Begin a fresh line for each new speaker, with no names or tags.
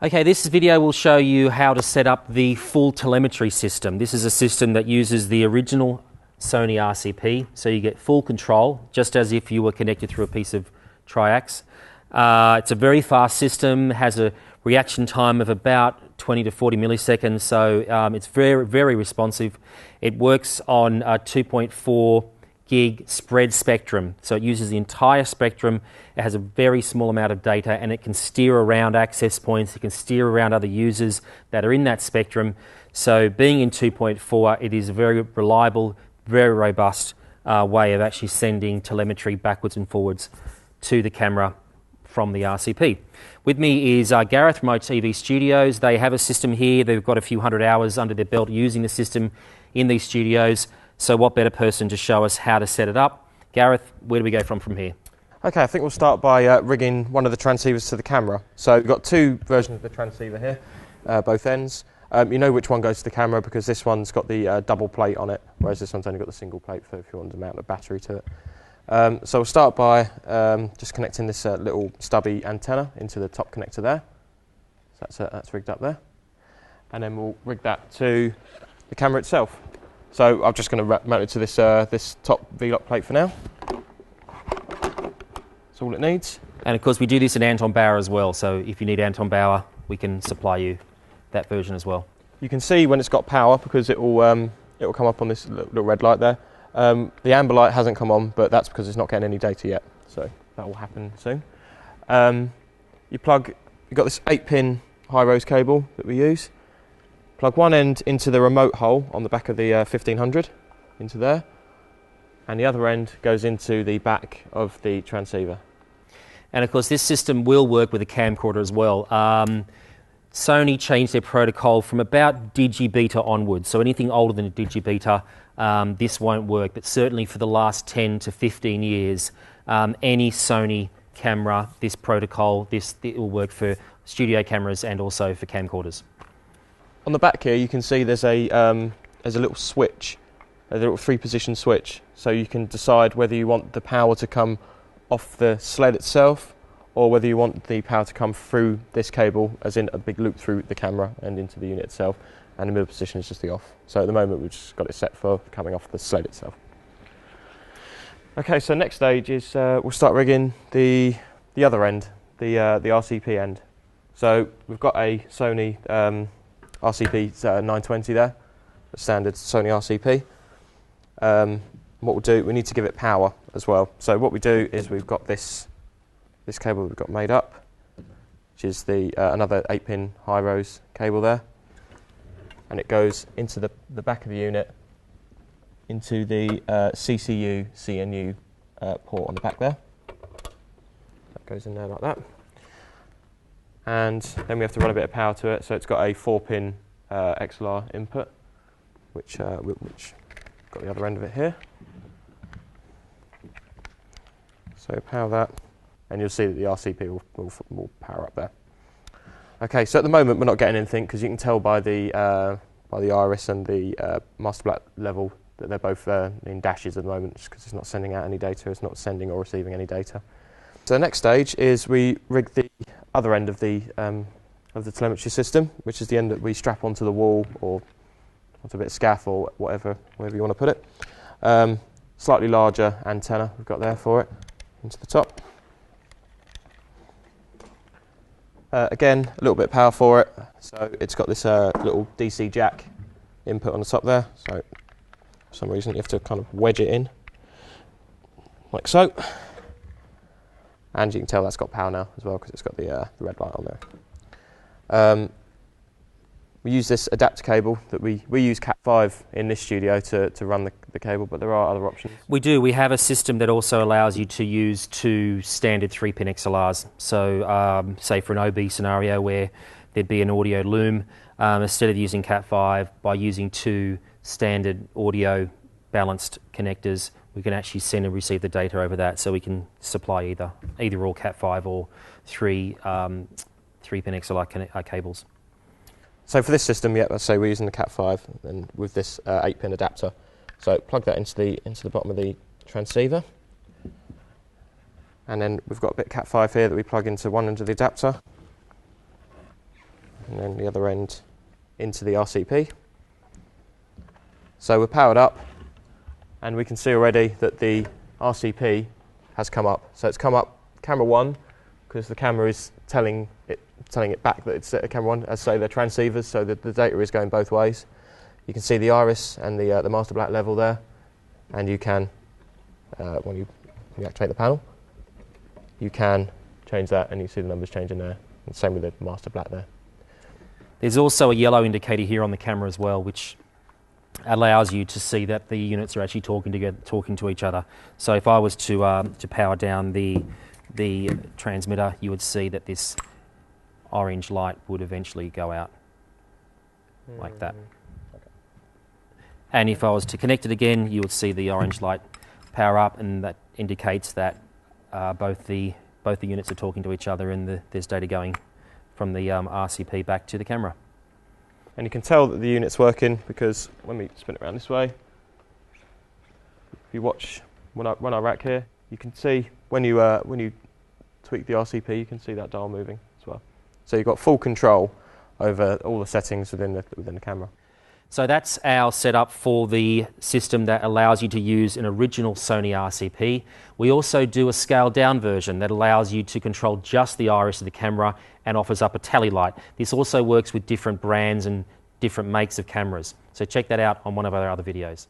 Okay, this video will show you how to set up the full telemetry system. This is a system that uses the original Sony RCP, so you get full control, just as if you were connected through a piece of triax. It's a very fast system, has a reaction time of about 20 to 40 milliseconds, so it's very, very responsive. It works on a 2.4 gig spread spectrum, so it uses the entire spectrum. It has a very small amount of data, and it can steer around access points. It can steer around other users that are in that spectrum. So being in 2.4, it is a very reliable, very robust way of actually sending telemetry backwards and forwards to the camera from the RCP. With me is Gareth from OTV Studios. They have a system here. They've got a few hundred hours under their belt using the system in these studios. So what better person to show us how to set it up? Gareth, where do we go from here?
Okay, I think we'll start by rigging one of the transceivers to the camera. So we've got two versions of the transceiver here, both ends. You know which one goes to the camera because this one's got the double plate on it, whereas this one's only got the single plate for if you want to mount a battery to it. So we'll start by just connecting this little stubby antenna into the top connector there. So that's rigged up there. And then we'll rig that to the camera itself. So I'm just going to mount it to this this top V-lock plate for now. That's all it needs.
And of course we do this in Anton Bauer as well, so if you need Anton Bauer, we can supply you that version as well.
You can see when it's got power because it will come up on this little red light there. The amber light hasn't come on, but that's because it's not getting any data yet, so that will happen soon. You've got this 8-pin high-rose cable that we use. Plug one end into the remote hole on the back of the 1500, into there, and the other end goes into the back of the transceiver.
And of course this system will work with a camcorder as well. Sony changed their protocol from about digibeta onwards, so anything older than a digibeta, this won't work, but certainly for the last 10 to 15 years, any Sony camera, this protocol, it will work for studio cameras and also for camcorders.
On the back here you can see there's a little switch, a little 3-position switch, so you can decide whether you want the power to come off the sled itself or whether you want the power to come through this cable, as in a big loop through the camera and into the unit itself, and the middle position is just the off. So at the moment we've just got it set for coming off the sled itself. Okay, so next stage is we'll start rigging the other end, the RCP end. So we've got a Sony RCP 920 there, a standard Sony RCP. What we'll do, we need to give it power as well. So what we do is we've got this cable we've got made up, which is another 8-pin high-rose cable there, and it goes into the back of the unit, into the CCU, CNU port on the back there. That goes in there like that. And then we have to run a bit of power to it, so it's got a 4-pin XLR input, which got the other end of it here. So power that, and you'll see that the RCP will power up there. Okay, so at the moment we're not getting anything because you can tell by the iris and the master black level that they're both in dashes at the moment, just because it's not sending out any data. It's not sending or receiving any data. So the next stage is we rig the other end of the telemetry system, which is the end that we strap onto the wall or onto a bit of scaff or wherever you want to put it. Slightly larger antenna we've got there for it, into the top. Again, a little bit of power for it, so it's got this little DC jack input on the top there, so for some reason you have to kind of wedge it in, like so. And you can tell that's got power now as well because it's got the red light on there. We use this adapter cable that we use Cat5 in this studio to run the cable, but there are other options.
We do. We have a system that also allows you to use 2 standard 3-pin XLRs. So say for an OB scenario where there'd be an audio loom, instead of using Cat5, by using 2 standard audio balanced connectors, we can actually send and receive the data over that, so we can supply either all Cat5 or 3-pin XLR cables.
So for this system, yeah, let's say we're using the Cat5 and with this 8-pin adapter. So plug that into the bottom of the transceiver, and then we've got a bit of Cat5 here that we plug into one end of the adapter, and then the other end into the RCP. So we're powered up, and we can see already that the RCP has come up. So it's come up camera 1, because the camera is telling it back that it's camera 1, as say they're transceivers, so the data is going both ways. You can see the iris and the master black level there, and you can, when you activate the panel, you can change that, and you see the numbers changing there. And same with the master black there.
There's also a yellow indicator here on the camera as well, which allows you to see that the units are actually talking to each other. So if I was to power down the transmitter, you would see that this orange light would eventually go out like that.
Okay.
And if I was to connect it again, you would see the orange light power up, and that indicates that both the units are talking to each other, and there's data going from the RCP back to the camera.
And you can tell that the unit's working because when we spin it around this way, if you watch when I run our rack here, you can see when you tweak the RCP, you can see that dial moving as well. So you've got full control over all the settings within the camera.
So that's our setup for the system that allows you to use an original Sony RCP. We also do a scaled down version that allows you to control just the iris of the camera and offers up a tally light. This also works with different brands and different makes of cameras. So check that out on one of our other videos.